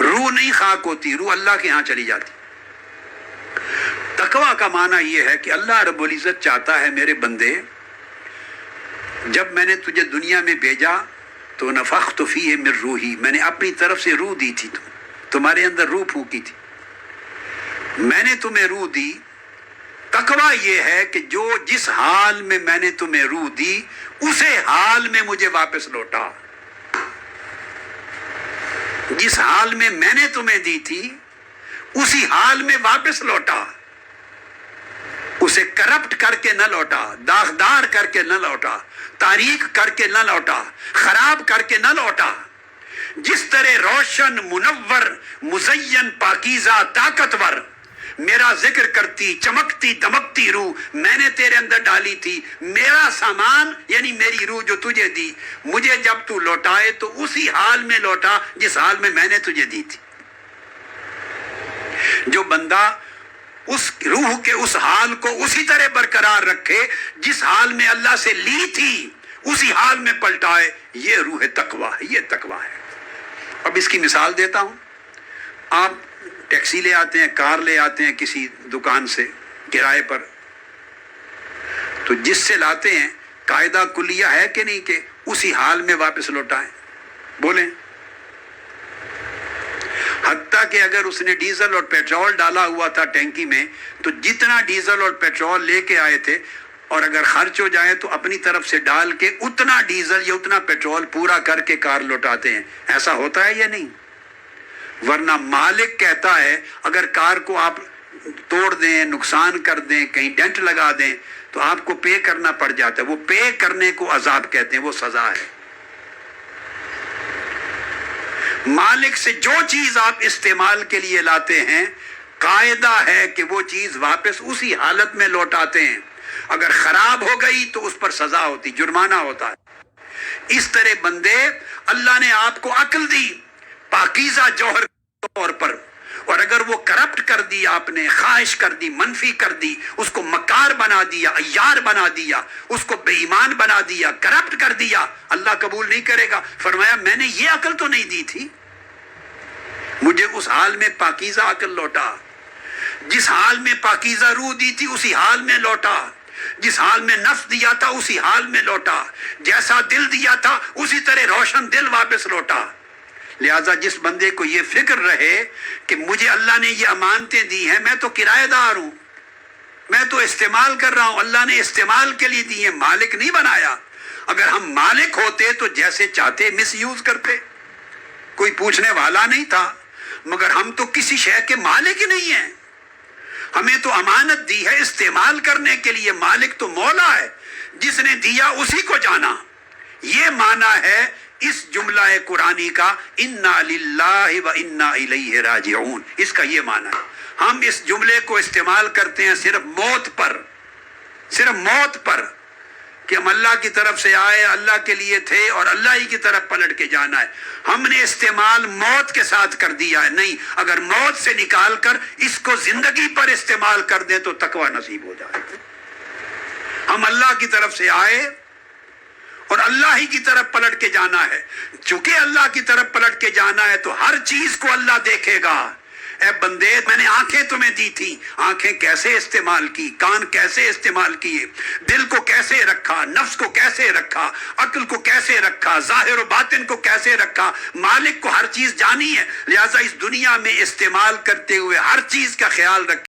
روح نہیں خاک ہوتی، روح اللہ کے ہاں چلی جاتی۔ تقویٰ کا معنی یہ ہے کہ اللہ رب العزت چاہتا ہے میرے بندے، جب میں نے تجھے دنیا میں بھیجا تو نفخت فیہ من روحی، میں نے اپنی طرف سے روح دی تھی، تمہارے اندر روح پھونکی تھی، میں نے تمہیں روح دی۔ تقویٰ یہ ہے کہ جس حال میں میں نے تمہیں روح دی اسے حال میں مجھے واپس لوٹا، جس حال میں میں نے تمہیں دی تھی اسی حال میں واپس لوٹا، اسے کرپٹ کر کے نہ لوٹا، داغدار کر کے نہ لوٹا، تاریک کر کے نہ لوٹا، خراب کر کے نہ لوٹا۔ جس طرح روشن، منور، مزین، پاکیزہ، طاقتور میرا ذکر کرتی، چمکتی دمکتی روح میں نے تیرے اندر ڈالی تھی، میرا سامان یعنی میری روح جو تجھے دی، مجھے جب تو لوٹائے تو اسی حال میں لوٹا جس حال میں نے تجھے دی تھی۔ جو بندہ اس روح کے اس حال کو اسی طرح برقرار رکھے جس حال میں اللہ سے لی تھی اسی حال میں پلٹائے، یہ روح تقویٰ ہے، یہ تقویٰ ہے۔ اب اس کی مثال دیتا ہوں۔ آپ ٹیکسی لے آتے ہیں، کار لے آتے ہیں کسی دکان سے کرائے پر، تو جس سے لاتے ہیں قاعدہ کلیہ ہے کہ نہیں کہ اسی حال میں واپس لوٹائیں؟ بولیں۔ حتیٰ کہ اگر اس نے ڈیزل اور پیٹرول ڈالا ہوا تھا ٹینکی میں تو جتنا ڈیزل اور پیٹرول لے کے آئے تھے اور اگر خرچ ہو جائے تو اپنی طرف سے ڈال کے اتنا ڈیزل یا اتنا پیٹرول پورا کر کے کار لوٹاتے ہیں۔ ایسا ہوتا ہے یا نہیں؟ ورنہ مالک کہتا ہے اگر کار کو آپ توڑ دیں، نقصان کر دیں، کہیں ڈینٹ لگا دیں تو آپ کو پے کرنا پڑ جاتا ہے۔ وہ پے کرنے کو عذاب کہتے ہیں، وہ سزا ہے۔ مالک سے جو چیز آپ استعمال کے لیے لاتے ہیں قاعدہ ہے کہ وہ چیز واپس اسی حالت میں لوٹاتے ہیں، اگر خراب ہو گئی تو اس پر سزا ہوتی، جرمانہ ہوتا ہے۔ اس طرح بندے اللہ نے آپ کو عقل دی پاکیزہ جوہر کے طور پر، اور اگر وہ کرپٹ کر دی، آپ نے خواہش کر دی، منفی کر دی، اس کو مکار بنا دیا، عیار بنا دیا، اس کو بے ایمان بنا دیا، کرپٹ کر دیا، اللہ قبول نہیں کرے گا۔ فرمایا میں نے یہ عقل تو نہیں دی تھی، مجھے اس حال میں پاکیزہ عقل لوٹا، جس حال میں پاکیزہ روح دی تھی اسی حال میں لوٹا، جس حال میں نفس دیا تھا اسی حال میں لوٹا، جیسا دل دیا تھا اسی طرح روشن دل واپس لوٹا۔ لہذا جس بندے کو یہ فکر رہے کہ مجھے اللہ نے یہ امانتیں دی ہیں، میں تو کرایہ دار ہوں، میں تو استعمال کر رہا ہوں، اللہ نے استعمال کے لیے دی ہیں، مالک نہیں بنایا۔ اگر ہم مالک ہوتے تو جیسے چاہتے مس یوز کرتے، کوئی پوچھنے والا نہیں تھا، مگر ہم تو کسی شے کے مالک ہی نہیں ہیں، ہمیں تو امانت دی ہے استعمال کرنے کے لیے، مالک تو مولا ہے، جس نے دیا اسی کو جانا۔ یہ معنی ہے اس جملہ قرآنی کا انا للہ و انا الیہ راجعون، اس کا یہ معنی ہے۔ ہم اس جملے کو استعمال کرتے ہیں صرف موت پر، صرف موت پر، کہ ہم اللہ کی طرف سے آئے، اللہ کے لیے تھے اور اللہ ہی کی طرف پلٹ کے جانا ہے۔ ہم نے استعمال موت کے ساتھ کر دیا ہے، نہیں، اگر موت سے نکال کر اس کو زندگی پر استعمال کر دیں تو تقویٰ نصیب ہو جائے۔ ہم اللہ کی طرف سے آئے اور اللہ ہی کی طرف پلٹ کے جانا ہے۔ چونکہ اللہ کی طرف پلٹ کے جانا ہے تو ہر چیز کو اللہ دیکھے گا۔ اے بندے، میں نے آنکھیں تمہیں دی تھی، آنکھیں کیسے استعمال کی، کان کیسے استعمال کیے، دل کو کیسے رکھا، نفس کو کیسے رکھا، عقل کو کیسے رکھا، ظاہر و باطن کو کیسے رکھا۔ مالک کو ہر چیز جانی ہے، لہٰذا اس دنیا میں استعمال کرتے ہوئے ہر چیز کا خیال رکھیں۔